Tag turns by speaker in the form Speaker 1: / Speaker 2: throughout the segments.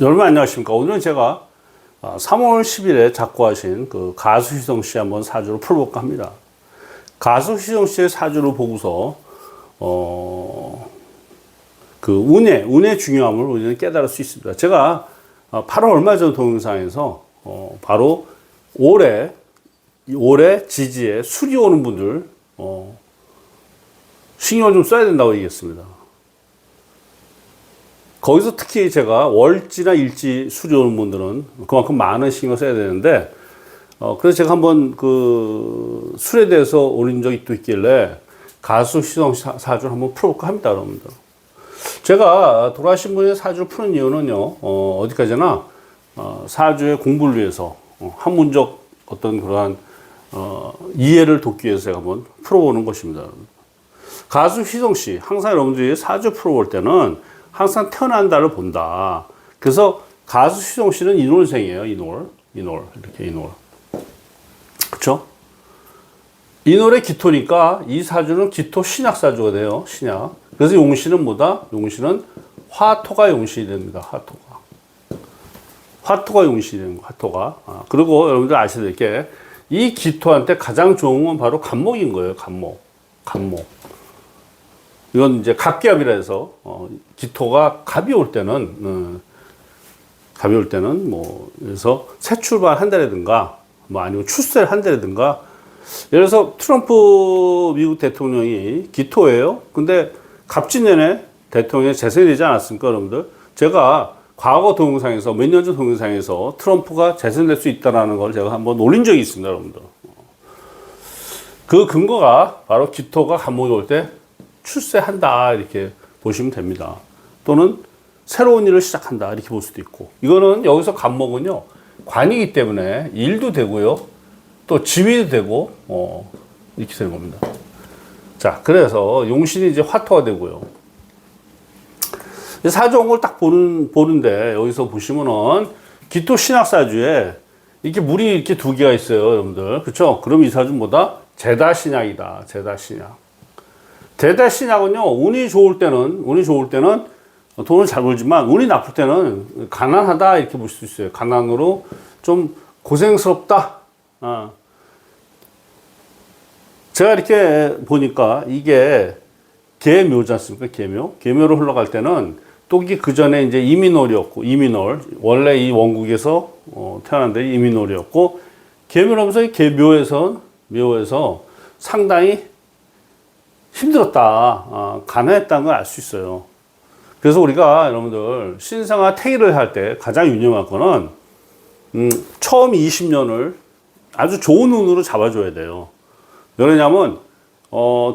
Speaker 1: 여러분 안녕하십니까. 오늘은 제가 3월 10일에 작고하신 그 가수 희성 씨 한번 사주를 풀어볼까 합니다. 가수 희성 씨의 사주를 보고서 그 운의 중요함을 우리는 깨달을 수 있습니다. 제가 8월 얼마 전 동영상에서 바로 올해 지지에 술이 오는 분들 신경을 좀 써야 된다고 얘기했습니다. 거기서 특히 제가 월지나 일지 술이 오는 분들은 그만큼 많은 신경을 써야 되는데, 그래서 제가 한번 그 술에 대해서 올린 적이 또 있길래 가수 희성 사주를 한번 풀어볼까 합니다, 여러분들. 제가 돌아가신 분의 사주를 푸는 이유는요, 어디까지나 사주의 공부를 위해서 학문적 어떤 그러한 이해를 돕기 위해서 제가 한번 풀어보는 것입니다. 가수 희성 씨, 항상 여러분들이 사주 풀어볼 때는 항상 태어난 달을 본다. 그래서 가수 희성 씨는 인월생이에요. 인월. 이렇게 인월. 그쵸? 인월의 기토니까 이 사주는 기토 신약 사주가 돼요. 신약. 그래서 용신은 뭐다? 용신은 화토가 용신이 됩니다. 화토가 용신이 됩니다. 화토가. 그리고 여러분들 아셔야 될 게 이 기토한테 가장 좋은 건 바로 간목인 거예요. 간목. 이건 이제 갑기합이라 해서 기토가 갑이 올 때는 뭐 그래서 새 출발 한다라든가 뭐 아니면 출세를 한다라든가, 예를 들어서 트럼프 미국 대통령이 기토예요. 근데 갑진년에 대통령이 재선이 되지 않았습니까, 여러분들? 제가 과거 동영상에서 몇 년 전 동영상에서 트럼프가 재선될 수 있다라는 걸 제가 한번 올린 적이 있습니다, 여러분들. 그 근거가 바로 기토가 간목이 올 때 출세한다 이렇게 보시면 됩니다. 또는 새로운 일을 시작한다 이렇게 볼 수도 있고, 이거는 여기서 간목은요 관이기 때문에 일도 되고요 또 지위도 되고 이렇게 되는 겁니다. 자, 그래서 용신이 이제 화토가 되고요. 사주 온 걸 딱 보는데 여기서 보시면은 기토 신약 사주에 이렇게 물이 이렇게 두 개가 있어요, 여러분들. 그렇죠? 그럼 이 사주는 뭐다? 제다 신약이다. 제다 신약. 대대 신약은요, 운이 좋을 때는 돈을 잘 벌지만, 운이 나쁠 때는 가난하다, 이렇게 볼 수 있어요. 가난으로 좀 고생스럽다. 제가 이렇게 보니까 이게 계묘지 않습니까? 계묘로 흘러갈 때는 또 이게 그 전에 이제 이민월이었고, 원래 이 원국에서 태어난데 이민월이었고, 계묘를 하면서 이 묘에서 상당히 힘들었다, 가난했다는 걸 알 수 있어요. 그래서 우리가 여러분들 신생아 태일을 할 때 가장 유념할 거는 처음 20년을 아주 좋은 운으로 잡아줘야 돼요. 왜냐하면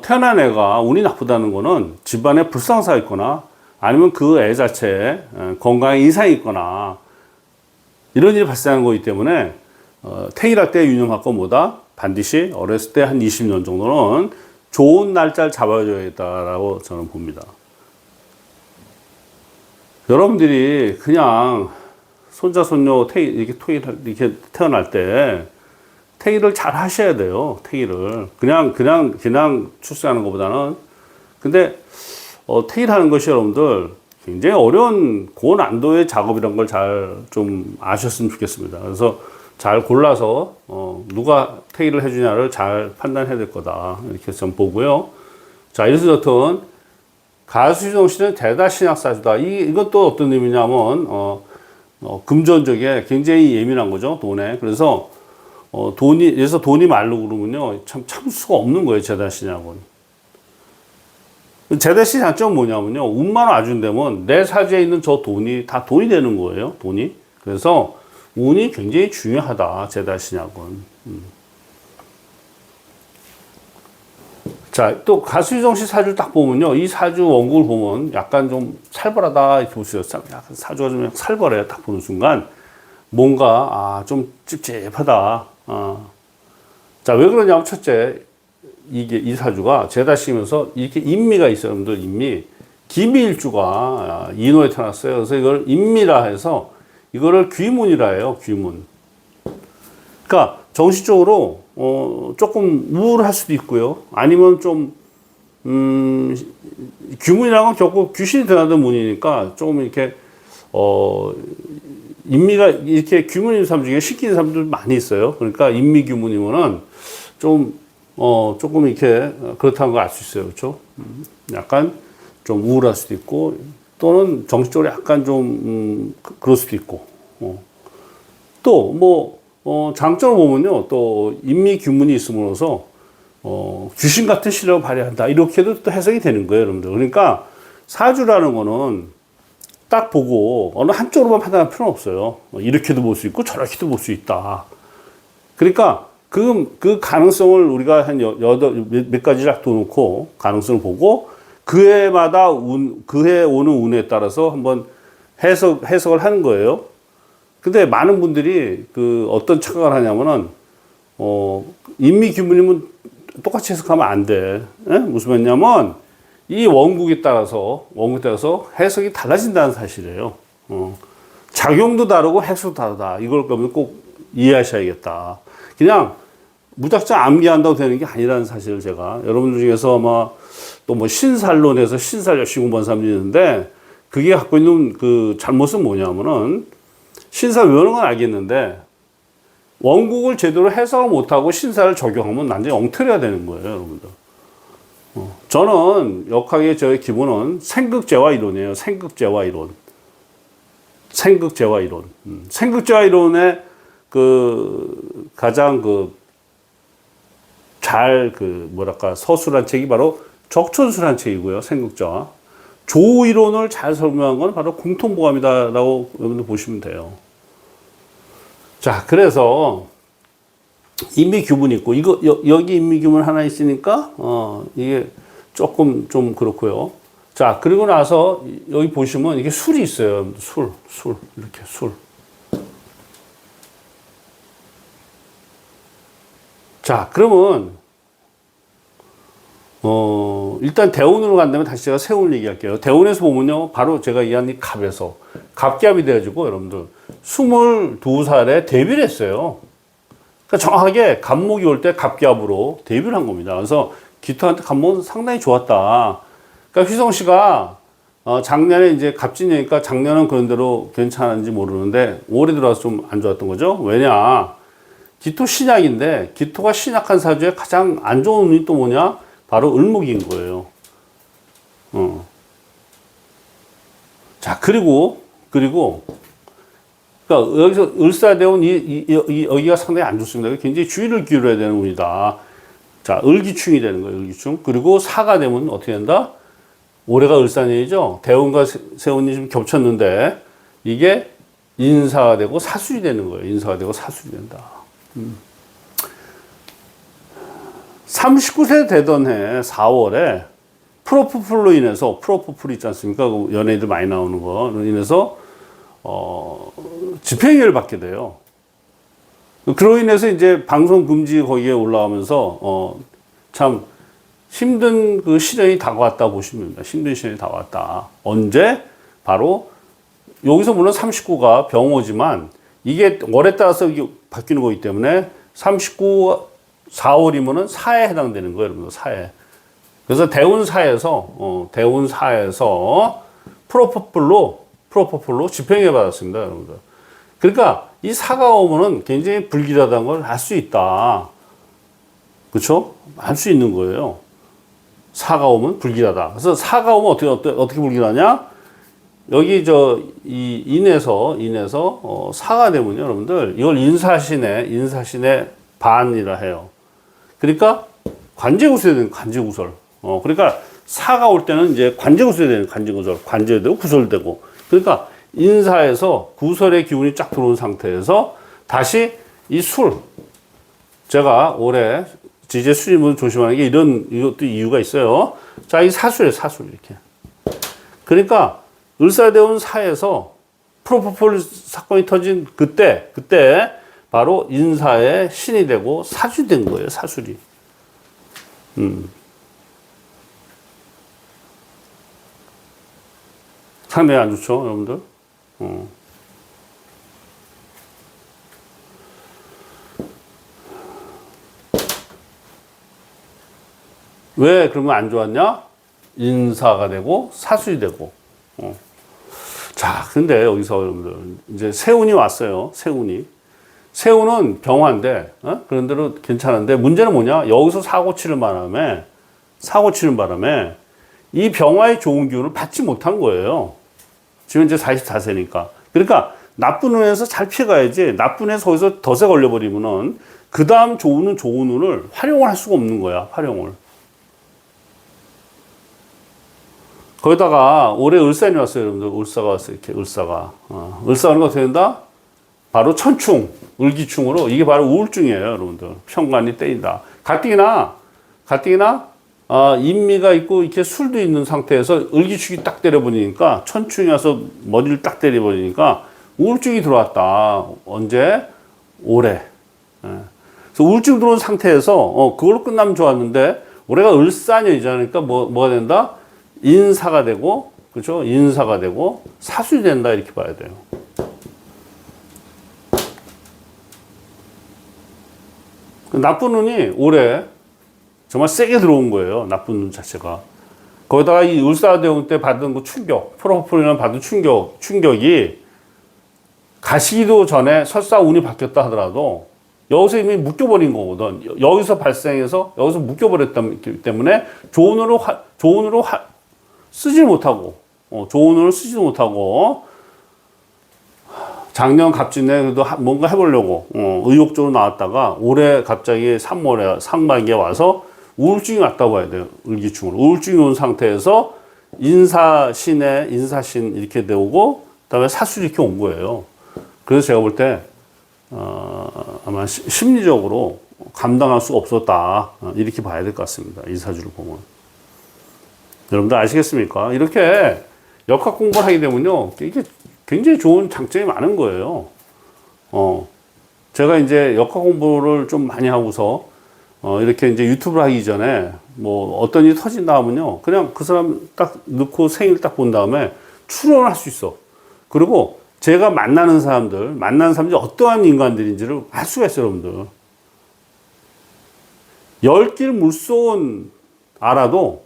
Speaker 1: 태어난 애가 운이 나쁘다는 거는 집안에 불상사가 있거나 아니면 그 애 자체에 건강에 이상이 있거나 이런 일이 발생하는 거기 때문에 태일할 때 유념할 건 뭐다? 반드시 어렸을 때 한 20년 정도는 좋은 날짜를 잡아줘야겠다라고 저는 봅니다. 여러분들이 그냥 손자, 손녀 이렇게 태어날 때 태일을 잘 하셔야 돼요. 태일을. 그냥 출세하는 것보다는. 근데, 태일하는 것이 여러분들 굉장히 어려운 고난도의 작업이란 걸 잘 좀 아셨으면 좋겠습니다. 그래서 잘 골라서 누가 태일을 해주냐를 잘 판단해야 될 거다 이렇게 좀 보고요. 자, 이래서 여튼 가수 희성 씨는 대다 신약 사주다. 이건 또 어떤 의미냐면 금전적에 굉장히 예민한 거죠, 돈에. 그래서 돈이 마르고 그러면요 참 수가 없는 거예요, 제다 신약은. 제다 신 장점은 뭐냐면요, 운만 와준다면 내 사주에 있는 저 돈이 다 돈이 되는 거예요, 돈이. 그래서 운이 굉장히 중요하다, 제다 신약은. 자, 또 가수 희성 씨 사주를 딱 보면요, 이 사주 원국을 보면 약간 좀 살벌하다 이렇게 볼 수 있어요. 약간 사주가 좀 살벌해요. 딱 보는 순간 뭔가 좀 찝찝하다. 자, 왜 그러냐면 첫째, 이 사주가 제다시면서 이렇게 인미가 있어요, 여러분들. 인미, 기미일주가 인호에 태어났어요. 그래서 이걸 인미라 해서 이거를 귀문이라 해요, 귀문. 그러니까 정신적으로 조금 우울할 수도 있고요. 아니면 좀 귀문이라는 건 결국 귀신이 드나든 문이니까 조금 이렇게 인미가 이렇게 규문인 사람 중에 시키는 사람들 많이 있어요. 그러니까 인미 규문이면은 좀, 조금 이렇게 그렇다는 걸 알 수 있어요. 그렇죠? 약간 좀 우울할 수도 있고, 또는 정신적으로 약간 좀, 그럴 수도 있고, 또, 뭐, 장점을 보면요. 또, 인미 규문이 있음으로써, 귀신 같은 시력을 발휘한다. 이렇게도 또 해석이 되는 거예요, 여러분들. 그러니까, 사주라는 거는 딱 보고 어느 한쪽으로만 판단할 필요는 없어요. 이렇게도 볼 수 있고, 저렇게도 볼 수 있다. 그러니까, 그 가능성을 우리가 한 몇 가지 딱 둬놓고, 가능성을 보고, 그 해마다 그 해 오는 운에 따라서 한번 해석을 하는 거예요. 근데 많은 분들이 어떤 착각을 하냐면은, 인미 규문이면 똑같이 해석하면 안 돼. 에? 무슨 말이냐면, 이 원국에 따라서 해석이 달라진다는 사실이에요. 작용도 다르고 해석도 다르다. 이걸 거면 꼭 이해하셔야겠다. 그냥 무작정 암기한다고 되는 게 아니라는 사실을 제가 여러분들 중에서 아마 또 뭐 신살론에서 신살 열심히 공부한 사람들이 있는데 그게 갖고 있는 그 잘못은 뭐냐면은 신살 외우는 건 알겠는데 원국을 제대로 해석을 못하고 신사를 적용하면 완전히 엉터리가 되는 거예요, 여러분들. 저는 역학의 저의 기본은 생극재화 이론이에요. 생극재화 이론. 생극재화 이론. 생극재화 이론의 가장 서술한 책이 바로 적촌술한 책이고요. 생극재화. 조 이론을 잘 설명한 건 바로 공통보감이다라고 여러분들 보시면 돼요. 자, 그래서 인미규문이 있고, 여기 인미규문 하나 있으니까, 이게 조금 좀 그렇고요. 자, 그리고 나서 여기 보시면 이게 술이 있어요. 이렇게 술. 자, 그러면, 일단 대운으로 간다면 다시 제가 세운을 얘기할게요. 대운에서 보면요, 바로 제가 얘기한 이 갑에서, 갑기압이 돼가지고 여러분들, 22살에 데뷔를 했어요. 그러니까 정확하게 갑목이 올 때 갑기압으로 데뷔를 한 겁니다. 그래서 기토한테 갑목은 상당히 좋았다. 그러니까 휘성 씨가 작년에 이제 갑진이니까 작년은 그런 대로 괜찮은지 모르는데 올해 들어와서 좀 안 좋았던 거죠. 왜냐? 기토 신약인데 기토가 신약한 사주에 가장 안 좋은 운이 또 뭐냐? 바로 을목인 거예요. 자, 그리고 그러니까 여기서 을사대운 여기가 상당히 안 좋습니다. 굉장히 주의를 기울여야 되는 운이다. 자, 을기충이 되는 거예요. 을기충. 그리고 사가 되면 어떻게 된다? 올해가 을사년이죠. 대운과 세운이 좀 겹쳤는데 이게 인사가 되고 사술이 되는 거예요. 인사가 되고 사술이 된다. 39세 되던 해 4월에 프로포폴로 인해서 프로포폴 있지 않습니까? 연예인들 많이 나오는 거로 인해서 집행유예를 받게 돼요. 그로 인해서 이제 방송 금지 거기에 올라오면서 참 힘든 그 시련이 다가왔다 보시면 됩니다. 힘든 시련이 다가왔다. 언제? 바로 여기서 물론 39가 병호지만 이게 월에 따라서 이게 바뀌는 거기 때문에 39 4월이면은 사에 해당되는 거예요, 여러분. 사에. 그래서 대운사에서 프로포폴로 집행유예 받았습니다, 여러분들. 그러니까 이 사가 오면은 굉장히 불길하다는 걸 알 수 있다. 그렇죠? 알 수 있는 거예요. 사가 오면 불길하다. 그래서 사가 오면 어떻게 불길하냐? 여기 이 인에서 사가 되면요, 여러분들 이걸 인사신의 반이라 해요. 그러니까 관제구설이 되는 관제구설. 그러니까 사가 올 때는 이제 관제구설이 되는 관제구설, 관제되고 구설되고. 그러니까 인사에서 구설의 기운이 쫙 들어온 상태에서 다시 이 술. 제가 올해 지제 수입을 조심하는 게 이것도 이유가 있어요. 자, 이 사술이에요, 사술 이렇게. 그러니까 을사대운 사에서 프로포폴 사건이 터진 그때 바로 인사의 신이 되고 사술이 된 거예요, 사술이. 상당히 안 좋죠, 여러분들? 왜 그러면 안 좋았냐? 인사가 되고 사술이 되고. 자, 근데 여기서 여러분들, 이제 세운이 왔어요. 세운이. 세운은 병화인데, 그런대로 괜찮은데, 문제는 뭐냐? 여기서 사고 치는 바람에, 이 병화의 좋은 기운을 받지 못한 거예요. 지금 이제 44세니까. 그러니까, 나쁜 운에서 잘 피해가야지, 나쁜 운에서 거기서 덫에 걸려버리면은, 그 다음 좋은 운을 활용을 할 수가 없는 거야, 활용을. 거기다가 올해 을산이 왔어요, 여러분들. 을사가 왔어요, 이렇게 을사가. 을사가 어떻게 된다? 바로 천충, 을기충으로 이게 바로 우울증이에요, 여러분들. 편관이 때린다. 가뜩이나 인미가 있고 이렇게 술도 있는 상태에서 을기충이 딱 때려버리니까 천충이 와서 머리를 딱 때려버리니까 우울증이 들어왔다. 언제? 올해. 그래서 우울증 들어온 상태에서 그걸로 끝나면 좋았는데 올해가 을사년이잖아요. 그러니까 뭐가 된다? 인사가 되고, 그렇죠? 인사가 되고 사술이 된다 이렇게 봐야 돼요. 나쁜 운이 올해 정말 세게 들어온 거예요. 나쁜 운 자체가. 거기다가 이 을사대운 때 받은 그 충격, 프로포폴이나 받은 충격이 가시기도 전에 설사 운이 바뀌었다 하더라도 여기서 이미 묶여버린 거거든. 여기서 발생해서 여기서 묶여버렸기 때문에 좋은 운으로 쓰지 못하고, 좋은 운을 쓰지도 못하고, 작년 갑진에 그래도 뭔가 해보려고, 의욕적으로 나왔다가 올해 갑자기 3월에 상반기에 와서 우울증이 왔다고 봐야 돼요. 을기충으로. 우울증이 온 상태에서 인사신 이렇게 되고, 그 다음에 사술이 이렇게 온 거예요. 그래서 제가 볼 때, 아마 심리적으로 감당할 수가 없었다. 이렇게 봐야 될 것 같습니다. 이 사주를 보면. 여러분들 아시겠습니까? 이렇게 역학 공부를 하게 되면요. 이게 굉장히 좋은 장점이 많은 거예요. 제가 이제 역학 공부를 좀 많이 하고서, 이렇게 이제 유튜브를 하기 전에, 뭐, 어떤 일이 터진다 하면요. 그냥 그 사람 딱 넣고 생일 딱 본 다음에 추론을 할 수 있어. 그리고 제가 만나는 사람들이 어떠한 인간들인지를 알 수가 있어요, 여러분들. 10길 물속은 알아도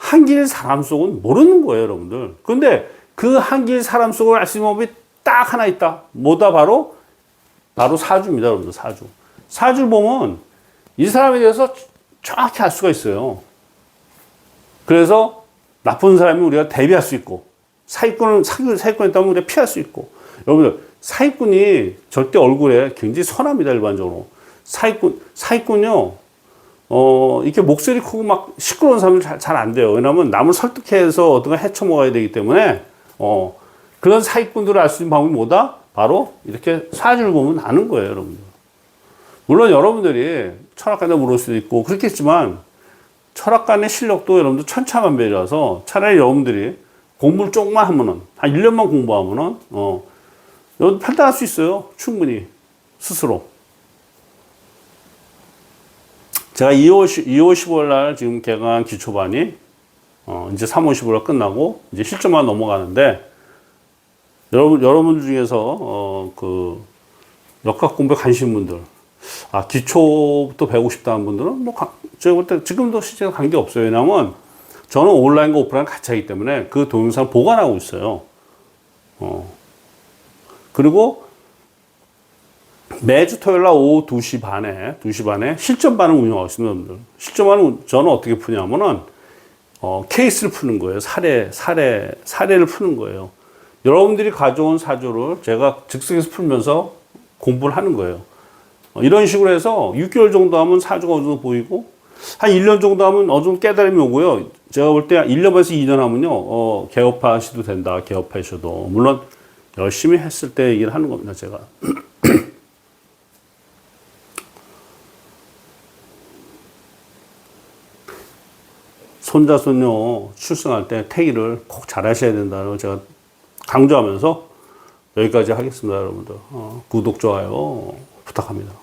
Speaker 1: 한 길 사람 속은 모르는 거예요, 여러분들. 근데 그 한 길 사람 속을 알 수 있는 법이 딱 하나 있다. 뭐다? 바로 사주입니다, 여러분들. 사주를 보면 이 사람에 대해서 정확히 알 수가 있어요. 그래서 나쁜 사람이 우리가 대비할 수 있고, 사기꾼이 있다면 우리가 피할 수 있고. 여러분들, 사기꾼이 절대 얼굴에 굉장히 선합니다, 일반적으로. 사기꾼요, 이렇게 목소리 크고 막 시끄러운 사람은 잘 안 돼요. 왜냐면 남을 설득해서 어떤 걸 헤쳐먹어야 되기 때문에, 그런 사기꾼들을 알 수 있는 방법이 뭐다? 바로 이렇게 사주를 보면 아는 거예요, 여러분들. 물론 여러분들이 철학관에 물을 수도 있고, 그렇겠지만, 철학관의 실력도 여러분들 천차만별이라서 차라리 여러분들이 공부를 조금만 하면은, 한 1년만 공부하면은, 여러분 판단할 수 있어요. 충분히. 스스로. 제가 2월 15일 날 지금 개강한 기초반이, 이제 3월 15일 끝나고, 이제 실전만 넘어가는데, 여러분들 중에서, 역학 공부에 관심 분들, 기초부터 배우고 싶다는 분들은, 제가 볼 때 지금도 실제로 관계 없어요. 왜냐면, 저는 온라인과 오프라인 같이 하기 때문에 그 동영상을 보관하고 있어요. 그리고 매주 토요일 날 오후 2시 반에 실전반을 운영하고 있습니다. 실전반은 저는 어떻게 푸냐면은, 케이스를 푸는 거예요. 사례를 푸는 거예요. 여러분들이 가져온 사주를 제가 즉석에서 풀면서 공부를 하는 거예요. 이런 식으로 해서 6개월 정도 하면 사주가 어느 정도 보이고, 한 1년 정도 하면 어느 정도 깨달음이 오고요. 제가 볼 때 1년에서 2년 하면요, 개업하셔도 된다, 개업하셔도. 물론, 열심히 했을 때 얘기를 하는 겁니다, 제가. 손자, 손녀 출생할 때 태기를 꼭 잘 하셔야 된다고 제가 강조하면서 여기까지 하겠습니다, 여러분들. 구독, 좋아요 부탁합니다.